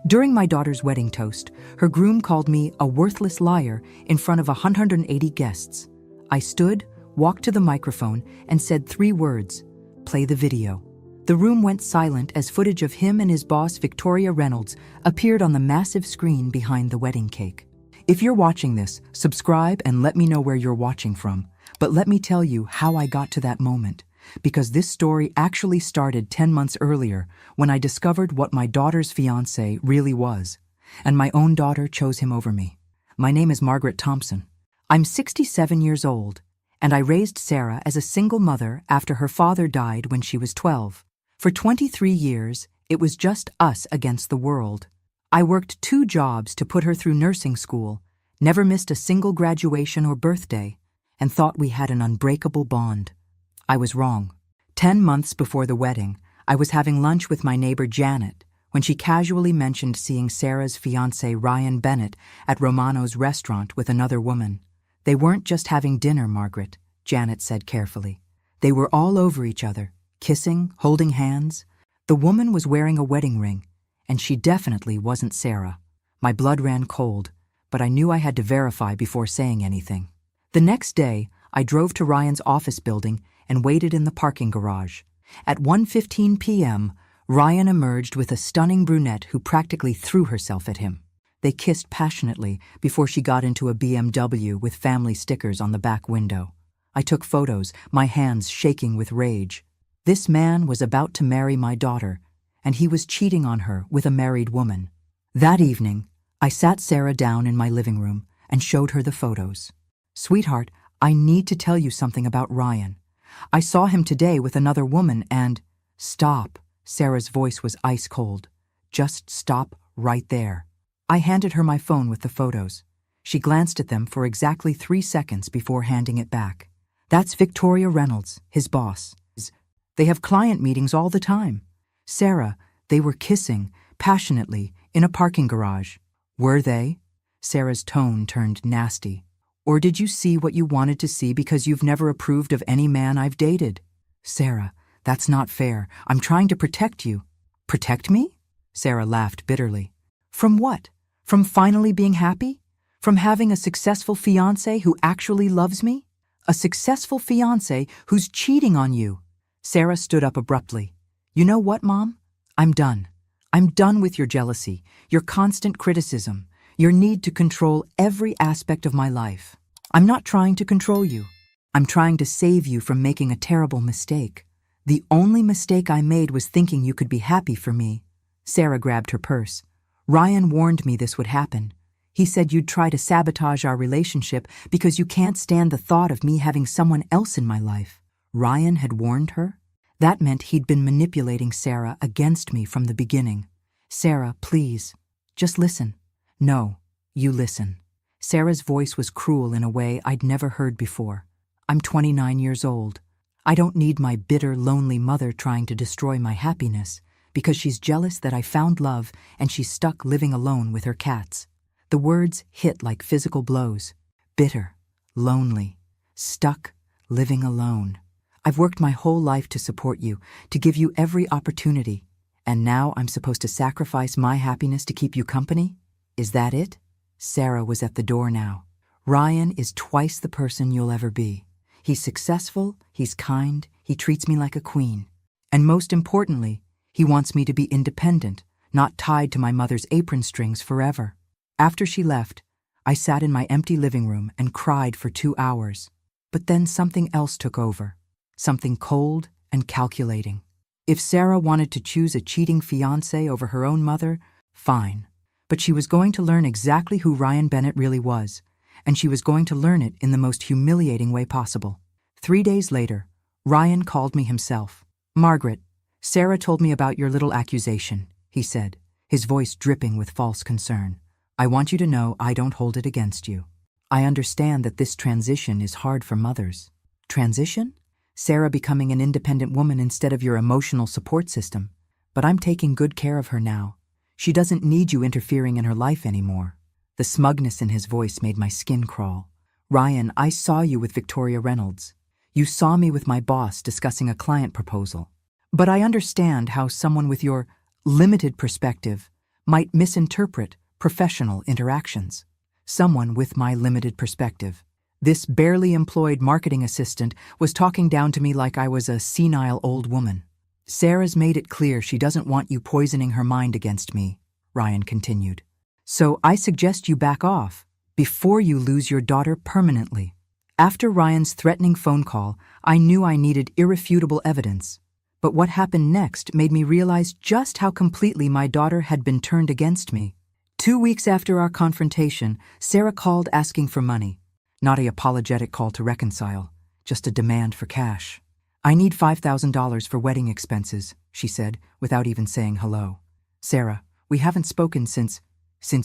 During my daughter's wedding toast, her groom called me a worthless liar in front of 180 guests. I stood, walked to the microphone, and said 3 words: "Play the video." The room went silent as footage of him and his boss, Victoria Reynolds, appeared on the massive screen behind the wedding cake. If you're watching this, subscribe and let me know where you're watching from. But let me tell you how I got to that moment, because this story actually started 10 months earlier when I discovered what my daughter's fiancé really was, and my own daughter chose him over me. My name is Margaret Thompson. I'm 67 years old, and I raised Sarah as a single mother after her father died when she was 12. For 23 years, it was just us against the world. I worked 2 jobs to put her through nursing school, never missed a single graduation or birthday, and thought we had an unbreakable bond. I was wrong. 10 months before the wedding, I was having lunch with my neighbor Janet when she casually mentioned seeing Sarah's fiancé Ryan Bennett at Romano's restaurant with another woman. "They weren't just having dinner, Margaret," Janet said carefully. "They were all over each other, kissing, holding hands. The woman was wearing a wedding ring, and she definitely wasn't Sarah." My blood ran cold, but I knew I had to verify before saying anything. The next day, I drove to Ryan's office building and waited in the parking garage. At 1:15 p.m., Ryan emerged with a stunning brunette who practically threw herself at him. They kissed passionately before she got into a BMW with family stickers on the back window. I took photos, my hands shaking with rage. This man was about to marry my daughter, and he was cheating on her with a married woman. That evening, I sat Sarah down in my living room and showed her the photos. "Sweetheart, I need to tell you something about Ryan. I saw him today with another woman and—" "Stop." Sarah's voice was ice cold. "Just stop right there." I handed her my phone with the photos. She glanced at them for exactly 3 seconds before handing it back. "That's Victoria Reynolds, his boss. They have client meetings all the time." "Sarah, they were kissing, passionately, in a parking garage." "Were they?" Sarah's tone turned nasty. "Or did you see what you wanted to see because you've never approved of any man I've dated?" "Sarah, that's not fair. I'm trying to protect you." "Protect me?" Sarah laughed bitterly. "From what? From finally being happy? From having a successful fiancé who actually loves me? A successful fiancé who's cheating on you?" Sarah stood up abruptly. "You know what, Mom? I'm done. I'm done with your jealousy, your constant criticism, your need to control every aspect of my life. I'm not trying to control you. I'm trying to save you from making a terrible mistake. The only mistake I made was thinking you could be happy for me." Sarah grabbed her purse. "Ryan warned me this would happen. He said you'd try to sabotage our relationship because you can't stand the thought of me having someone else in my life." Ryan had warned her? That meant he'd been manipulating Sarah against me from the beginning. "Sarah, please, just listen." "No, you listen." Sarah's voice was cruel in a way I'd never heard before. "I'm 29 years old. I don't need my bitter, lonely mother trying to destroy my happiness because she's jealous that I found love and she's stuck living alone with her cats." The words hit like physical blows. Bitter, lonely, stuck, living alone. I've worked my whole life to support you, to give you every opportunity, and now I'm supposed to sacrifice my happiness to keep you company? Is that it? Sarah was at the door now. "Ryan is twice the person you'll ever be. He's successful, he's kind, he treats me like a queen. And most importantly, he wants me to be independent, not tied to my mother's apron strings forever." After she left, I sat in my empty living room and cried for 2 hours. But then something else took over. Something cold and calculating. If Sarah wanted to choose a cheating fiancé over her own mother, fine. But she was going to learn exactly who Ryan Bennett really was, and she was going to learn it in the most humiliating way possible. 3 days later, Ryan called me himself. "Margaret, Sarah told me about your little accusation," he said, his voice dripping with false concern. "I want you to know I don't hold it against you. I understand that this transition is hard for mothers." "Transition?" "Sarah becoming an independent woman instead of your emotional support system. But I'm taking good care of her now. She doesn't need you interfering in her life anymore." The smugness in his voice made my skin crawl. "Ryan, I saw you with Victoria Reynolds. You saw me with my boss discussing a client proposal. But I understand how someone with your limited perspective might misinterpret professional interactions. Someone with my limited perspective. This barely employed marketing assistant was talking down to me like I was a senile old woman. Sarah's made it clear she doesn't want you poisoning her mind against me, Ryan continued. So I suggest you back off before you lose your daughter permanently. After Ryan's threatening phone call, I knew I needed irrefutable evidence. But what happened next made me realize just how completely my daughter had been turned against me. 2 weeks after our confrontation, Sarah called asking for money. Not an apologetic call to reconcile, just a demand for cash. I need $5,000 for wedding expenses, she said, without even saying hello. Sarah, we haven't spoken since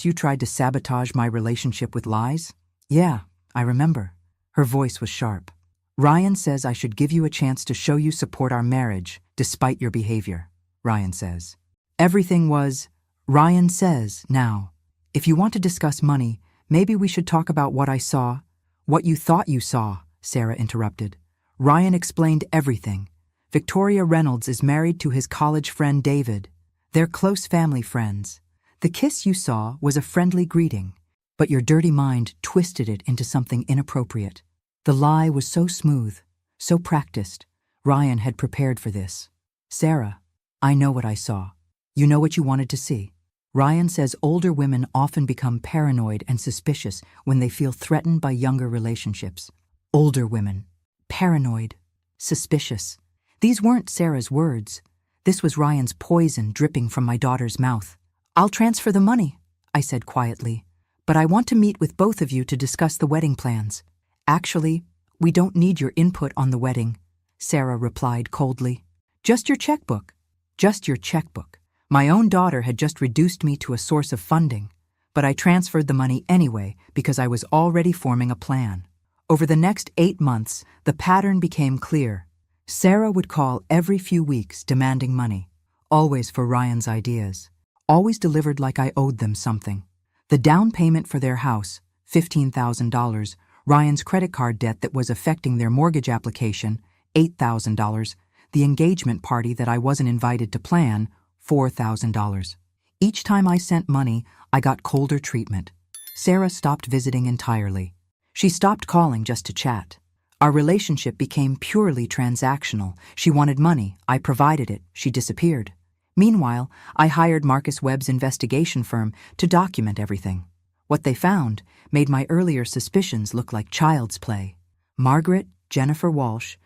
you tried to sabotage my relationship with lies? Yeah, I remember. Her voice was sharp. Ryan says I should give you a chance to show you support our marriage, despite your behavior, Ryan says. Everything was, Ryan says, now. If you want to discuss money, maybe we should talk about what I saw. What you thought you saw, Sarah interrupted. Ryan explained everything. Victoria Reynolds is married to his college friend David. They're close family friends. The kiss you saw was a friendly greeting, but your dirty mind twisted it into something inappropriate. The lie was so smooth, so practiced. Ryan had prepared for this. Sarah, I know what I saw. You know what you wanted to see. Ryan says older women often become paranoid and suspicious when they feel threatened by younger relationships. Older women. Paranoid. Suspicious. These weren't Sarah's words. This was Ryan's poison dripping from my daughter's mouth. I'll transfer the money, I said quietly, but I want to meet with both of you to discuss the wedding plans. Actually, we don't need your input on the wedding, Sarah replied coldly. Just your checkbook. Just your checkbook. My own daughter had just reduced me to a source of funding, but I transferred the money anyway because I was already forming a plan. Over the next 8 months, the pattern became clear. Sarah would call every few weeks demanding money, always for Ryan's ideas, always delivered like I owed them something. The down payment for their house, $15,000, Ryan's credit card debt that was affecting their mortgage application, $8,000, the engagement party that I wasn't invited to plan, $4,000. Each time I sent money, I got colder treatment. Sarah stopped visiting entirely. She stopped calling just to chat. Our relationship became purely transactional. She wanted money, I provided it, she disappeared. Meanwhile, I hired Marcus Webb's investigation firm to document everything. What they found made my earlier suspicions look like child's play. Margaret Jennifer Walsh,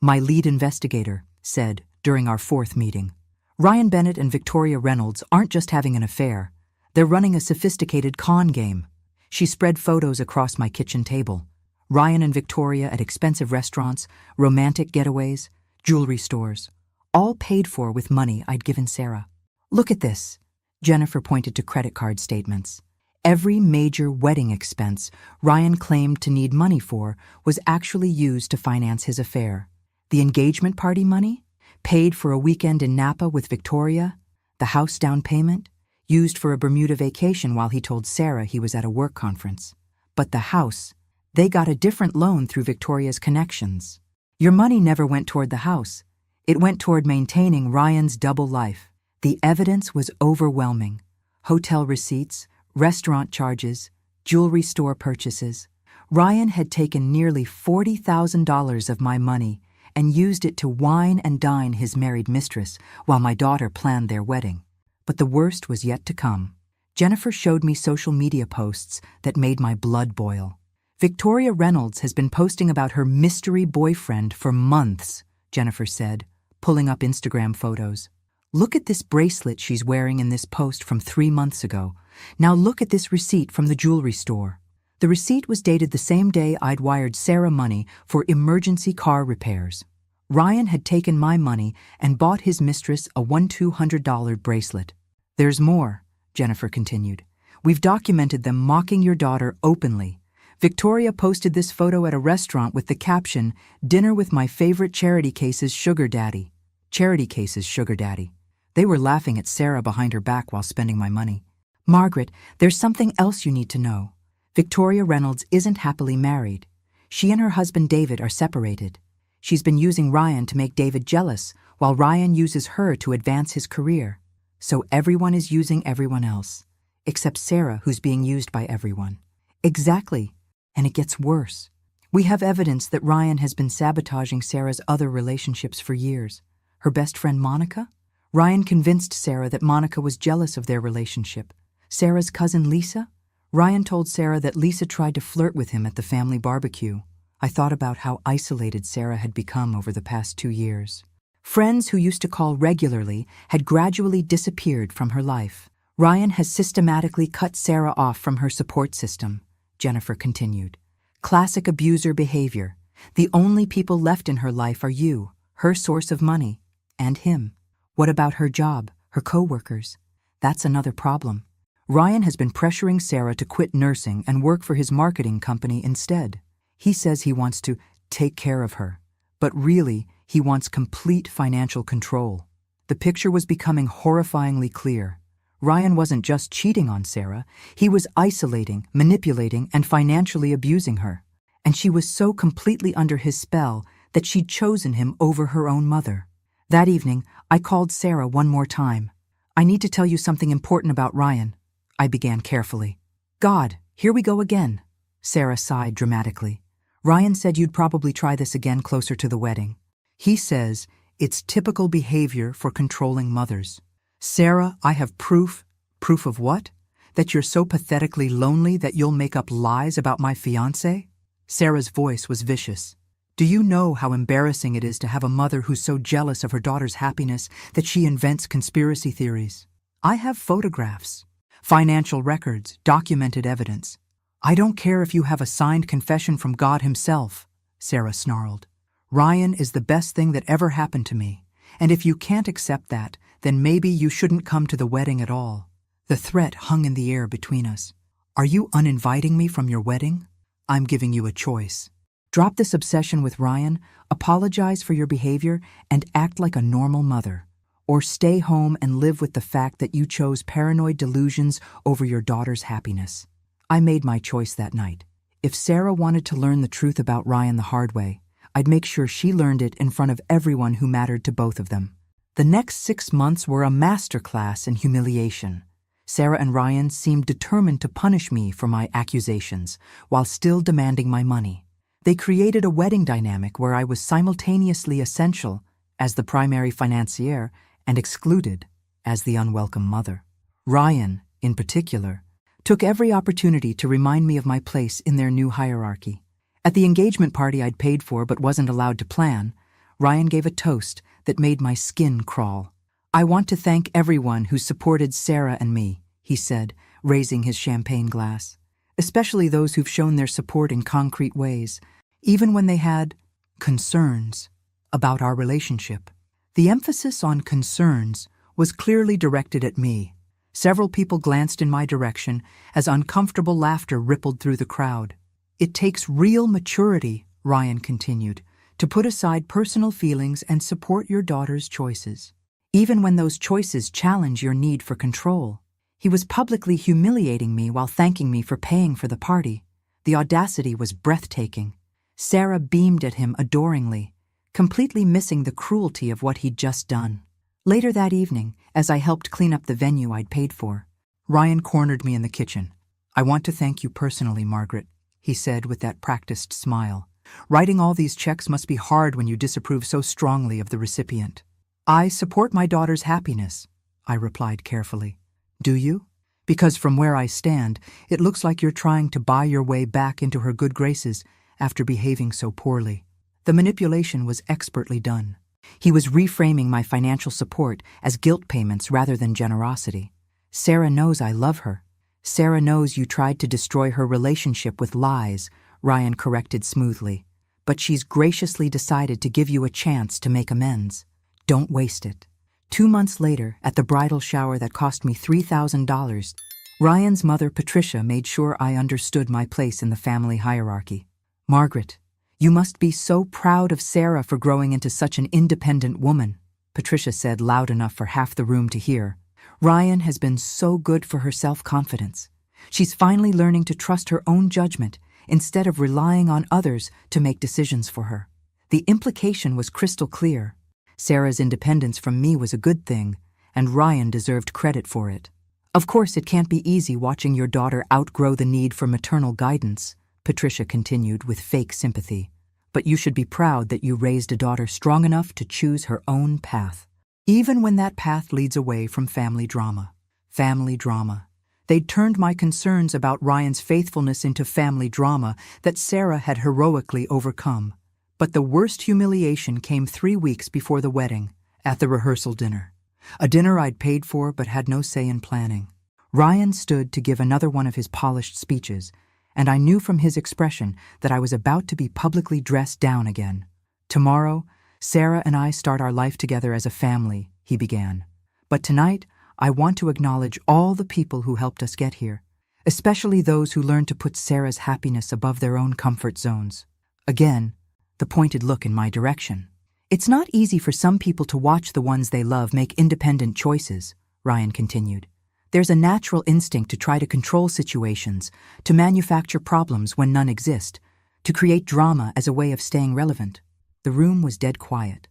my lead investigator, said during our 4th meeting. Ryan Bennett and Victoria Reynolds aren't just having an affair. They're running a sophisticated con game. She spread photos across my kitchen table. Ryan and Victoria at expensive restaurants, romantic getaways, jewelry stores, all paid for with money I'd given Sarah. Look at this. Jennifer pointed to credit card statements. Every major wedding expense Ryan claimed to need money for was actually used to finance his affair. The engagement party money? Paid for a weekend in Napa with Victoria, the house down payment, used for a Bermuda vacation while he told Sarah he was at a work conference. But the house, they got a different loan through Victoria's connections. Your money never went toward the house. It went toward maintaining Ryan's double life. The evidence was overwhelming. Hotel receipts, restaurant charges, jewelry store purchases. Ryan had taken nearly $40,000 of my money and used it to wine and dine his married mistress while my daughter planned their wedding. But the worst was yet to come. Jennifer showed me social media posts that made my blood boil. Victoria Reynolds has been posting about her mystery boyfriend for months, Jennifer said, pulling up Instagram photos. Look at this bracelet she's wearing in this post from 3 months ago. Now look at this receipt from the jewelry store. The receipt was dated the same day I'd wired Sarah money for emergency car repairs. Ryan had taken my money and bought his mistress a $1,200 bracelet. There's more, Jennifer continued. We've documented them mocking your daughter openly. Victoria posted this photo at a restaurant with the caption, "Dinner with my favorite charity case's sugar daddy." Charity case's sugar daddy. They were laughing at Sarah behind her back while spending my money. Margaret, there's something else you need to know. Victoria Reynolds isn't happily married. She and her husband David are separated. She's been using Ryan to make David jealous, while Ryan uses her to advance his career. So everyone is using everyone else, except Sarah, who's being used by everyone. Exactly. And it gets worse. We have evidence that Ryan has been sabotaging Sarah's other relationships for years. Her best friend Monica? Ryan convinced Sarah that Monica was jealous of their relationship. Sarah's cousin Lisa? Ryan told Sarah that Lisa tried to flirt with him at the family barbecue. I thought about how isolated Sarah had become over the past 2 years. Friends who used to call regularly had gradually disappeared from her life. Ryan has systematically cut Sarah off from her support system, Jennifer continued. Classic abuser behavior. The only people left in her life are you, her source of money, and him. What about her job, her co-workers? That's another problem. Ryan has been pressuring Sarah to quit nursing and work for his marketing company instead. He says he wants to take care of her, but really, he wants complete financial control. The picture was becoming horrifyingly clear. Ryan wasn't just cheating on Sarah, he was isolating, manipulating, and financially abusing her. And she was so completely under his spell that she'd chosen him over her own mother. That evening, I called Sarah one more time. I need to tell you something important about Ryan, I began carefully. God, here we go again. Sarah sighed dramatically. Ryan said you'd probably try this again closer to the wedding. He says it's typical behavior for controlling mothers. Sarah, I have proof. Proof of what? That you're so pathetically lonely that you'll make up lies about my fiancé? Sarah's voice was vicious. Do you know how embarrassing it is to have a mother who's so jealous of her daughter's happiness that she invents conspiracy theories? I have photographs, financial records, documented evidence. I don't care if you have a signed confession from God himself, Sarah snarled. Ryan is the best thing that ever happened to me, and if you can't accept that, then maybe you shouldn't come to the wedding at all. The threat hung in the air between us. Are you uninviting me from your wedding? I'm giving you a choice. Drop this obsession with Ryan, apologize for your behavior, and act like a normal mother. Or stay home and live with the fact that you chose paranoid delusions over your daughter's happiness. I made my choice that night. If Sarah wanted to learn the truth about Ryan the hard way, I'd make sure she learned it in front of everyone who mattered to both of them. The next 6 months were a masterclass in humiliation. Sarah and Ryan seemed determined to punish me for my accusations, while still demanding my money. They created a wedding dynamic where I was simultaneously essential as the primary financier and excluded as the unwelcome mother. Ryan, in particular, took every opportunity to remind me of my place in their new hierarchy. At the engagement party I'd paid for but wasn't allowed to plan, Ryan gave a toast that made my skin crawl. I want to thank everyone who supported Sarah and me, he said, raising his champagne glass, especially those who've shown their support in concrete ways, even when they had concerns about our relationship. The emphasis on concerns was clearly directed at me. Several people glanced in my direction as uncomfortable laughter rippled through the crowd. It takes real maturity, Ryan continued, to put aside personal feelings and support your daughter's choices, even when those choices challenge your need for control. He was publicly humiliating me while thanking me for paying for the party. The audacity was breathtaking. Sarah beamed at him adoringly, completely missing the cruelty of what he'd just done. Later that evening, as I helped clean up the venue I'd paid for, Ryan cornered me in the kitchen. I want to thank you personally, Margaret, he said with that practiced smile. Writing all these checks must be hard when you disapprove so strongly of the recipient. I support my daughter's happiness, I replied carefully. Do you? Because from where I stand, it looks like you're trying to buy your way back into her good graces after behaving so poorly. The manipulation was expertly done. He was reframing my financial support as guilt payments rather than generosity. Sarah knows I love her. Sarah knows you tried to destroy her relationship with lies, Ryan corrected smoothly. But she's graciously decided to give you a chance to make amends. Don't waste it. 2 months later, at the bridal shower that cost me $3,000, Ryan's mother, Patricia, made sure I understood my place in the family hierarchy. Margaret, you must be so proud of Sarah for growing into such an independent woman, Patricia said loud enough for half the room to hear. Ryan has been so good for her self-confidence. She's finally learning to trust her own judgment instead of relying on others to make decisions for her. The implication was crystal clear. Sarah's independence from me was a good thing, and Ryan deserved credit for it. Of course, it can't be easy watching your daughter outgrow the need for maternal guidance, Patricia continued with fake sympathy. But you should be proud that you raised a daughter strong enough to choose her own path, even when that path leads away from family drama. Family drama. They'd turned my concerns about Ryan's faithfulness into family drama that Sarah had heroically overcome. But the worst humiliation came 3 weeks before the wedding, at the rehearsal dinner. A dinner I'd paid for but had no say in planning. Ryan stood to give another one of his polished speeches, and I knew from his expression that I was about to be publicly dressed down again. Tomorrow, Sarah and I start our life together as a family, he began. But tonight, I want to acknowledge all the people who helped us get here, especially those who learned to put Sarah's happiness above their own comfort zones. Again, the pointed look in my direction. It's not easy for some people to watch the ones they love make independent choices, Ryan continued. There's a natural instinct to try to control situations, to manufacture problems when none exist, to create drama as a way of staying relevant. The room was dead quiet.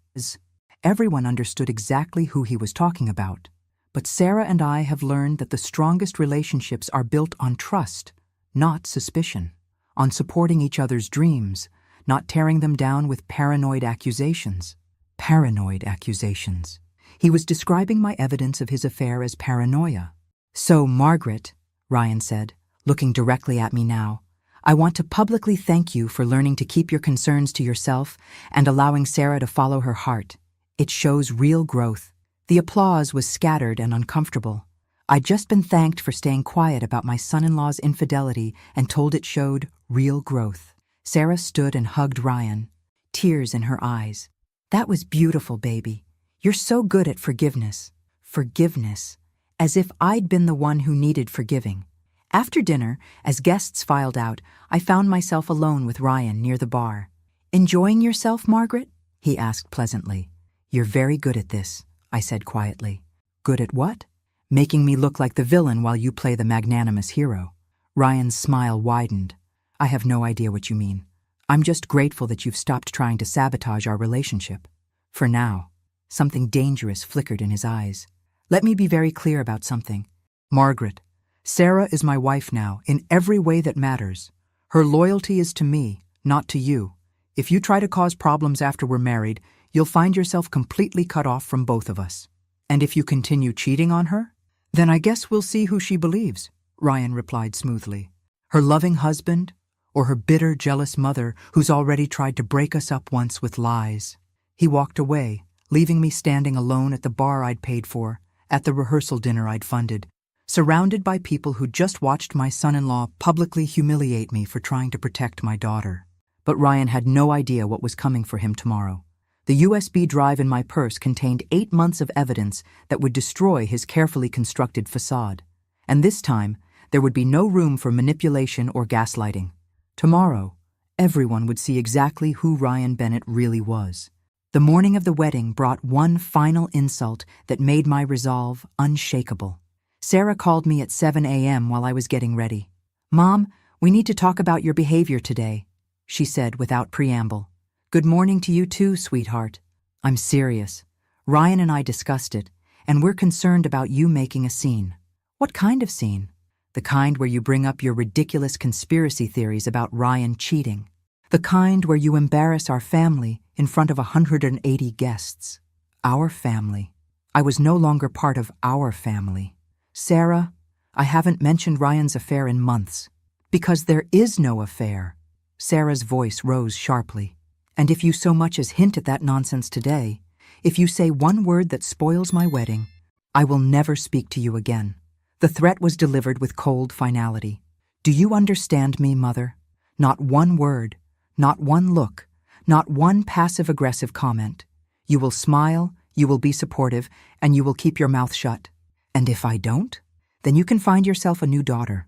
Everyone understood exactly who he was talking about. But Sarah and I have learned that the strongest relationships are built on trust, not suspicion, on supporting each other's dreams, not tearing them down with paranoid accusations. Paranoid accusations. He was describing my evidence of his affair as paranoia. So, Margaret, Ryan said, looking directly at me now, I want to publicly thank you for learning to keep your concerns to yourself and allowing Sarah to follow her heart. It shows real growth. The applause was scattered and uncomfortable. I'd just been thanked for staying quiet about my son-in-law's infidelity and told it showed real growth. Sarah stood and hugged Ryan, tears in her eyes. That was beautiful, baby. You're so good at forgiveness. Forgiveness. As if I'd been the one who needed forgiving. After dinner, as guests filed out, I found myself alone with Ryan near the bar. Enjoying yourself, Margaret? He asked pleasantly. You're very good at this, I said quietly. Good at what? Making me look like the villain while you play the magnanimous hero. Ryan's smile widened. I have no idea what you mean. I'm just grateful that you've stopped trying to sabotage our relationship. For now. Something dangerous flickered in his eyes. Let me be very clear about something. Margaret, Sarah is my wife now in every way that matters. Her loyalty is to me, not to you. If you try to cause problems after we're married, you'll find yourself completely cut off from both of us. And if you continue cheating on her, then I guess we'll see who she believes, Ryan replied smoothly. Her loving husband, or her bitter, jealous mother who's already tried to break us up once with lies. He walked away, leaving me standing alone at the bar I'd paid for, at the rehearsal dinner I'd funded, surrounded by people who just watched my son-in-law publicly humiliate me for trying to protect my daughter. But Ryan had no idea what was coming for him tomorrow. The USB drive in my purse contained 8 months of evidence that would destroy his carefully constructed facade. And this time, there would be no room for manipulation or gaslighting. Tomorrow, everyone would see exactly who Ryan Bennett really was. The morning of the wedding brought one final insult that made my resolve unshakable. Sarah called me at 7 a.m. while I was getting ready. Mom, we need to talk about your behavior today, she said without preamble. Good morning to you too, sweetheart. I'm serious. Ryan and I discussed it, and we're concerned about you making a scene. What kind of scene? The kind where you bring up your ridiculous conspiracy theories about Ryan cheating. The kind where you embarrass our family in front of 180 guests. Our family. I was no longer part of our family. Sarah, I haven't mentioned Ryan's affair in months. Because there is no affair. Sarah's voice rose sharply. And if you so much as hint at that nonsense today, if you say one word that spoils my wedding, I will never speak to you again. The threat was delivered with cold finality. Do you understand me, Mother? Not one word, not one look, not one passive-aggressive comment. You will smile, you will be supportive, and you will keep your mouth shut. And if I don't, then you can find yourself a new daughter.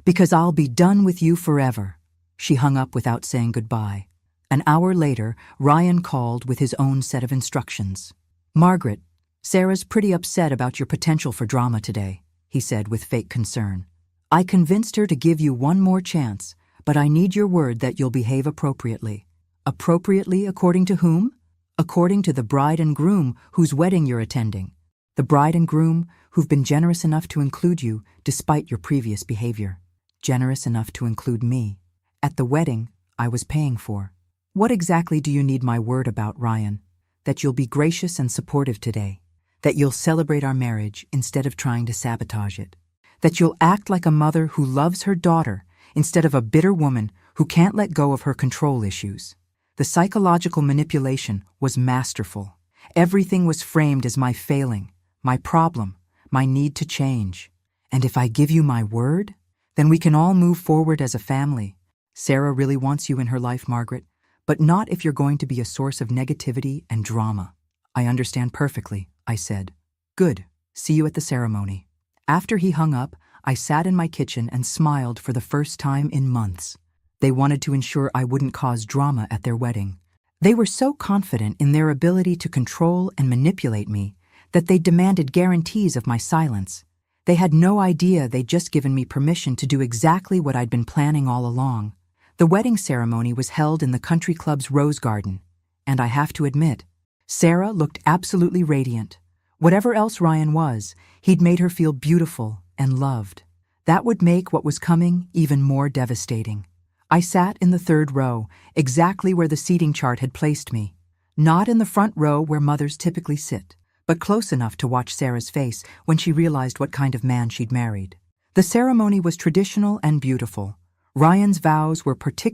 Because I'll be done with you forever. She hung up without saying goodbye. An hour later, Ryan called with his own set of instructions. Margaret, Sarah's pretty upset about your potential for drama today, he said with fake concern. I convinced her to give you one more chance, but I need your word that you'll behave appropriately. Appropriately according to whom? According to the bride and groom whose wedding you're attending. The The bride and groom who've been generous enough to include you despite your previous behavior. Generous enough to include me. At the wedding I was paying for. What exactly do you need my word about, Ryan? That you'll be gracious and supportive today. That you'll celebrate our marriage instead of trying to sabotage it. That you'll act like a mother who loves her daughter instead of a bitter woman who can't let go of her control issues. The psychological manipulation was masterful. Everything was framed as my failing, my problem, my need to change. And if I give you my word, then we can all move forward as a family. Sarah really wants you in her life, Margaret, but not if you're going to be a source of negativity and drama. I understand perfectly, I said. Good. See you at the ceremony. After he hung up, I sat in my kitchen and smiled for the first time in months. They wanted to ensure I wouldn't cause drama at their wedding. They were so confident in their ability to control and manipulate me that they demanded guarantees of my silence. They had no idea they'd just given me permission to do exactly what I'd been planning all along. The wedding ceremony was held in the country club's rose garden, and I have to admit, Sarah looked absolutely radiant. Whatever else Ryan was, he'd made her feel beautiful and loved. That would make what was coming even more devastating. I sat in the third row, exactly where the seating chart had placed me. Not in the front row where mothers typically sit, but close enough to watch Sarah's face when she realized what kind of man she'd married. The ceremony was traditional and beautiful. Ryan's vows were particularly